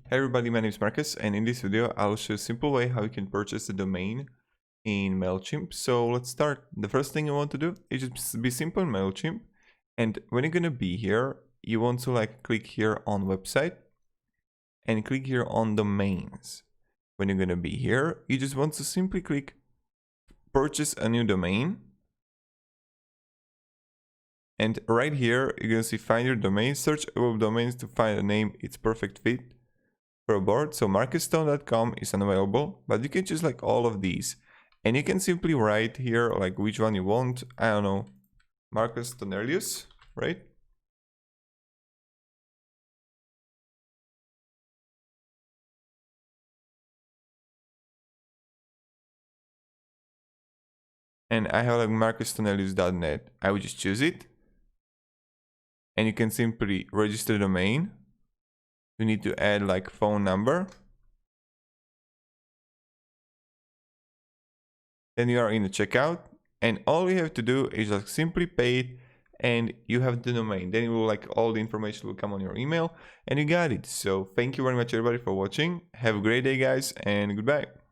Hey everybody, my name is Marcus, and in this video I'll show you a simple way how you can purchase a domain in Mailchimp. So let's start. The first thing you want to do is just be simple in Mailchimp, and when you're gonna be here, you want to click here on website and click here on domains. When you're gonna be here, you just want to simply click purchase a new domain, and right here you're gonna see find your domain. Search above domains to find a name it's perfect fit for a board. So marcusstone.com is unavailable, but you can choose all of these, and you can simply write here which one you want. I don't know, Marcus Tonelius, right? And I have marcustonelius.net. I would just choose it, and you can simply register the domain. You need to add phone number. Then you are in the checkout, and all you have to do is simply pay it, and you have the domain. Then it will all the information will come on your email, and you got it. So thank you very much everybody for watching. Have a great day guys, and goodbye.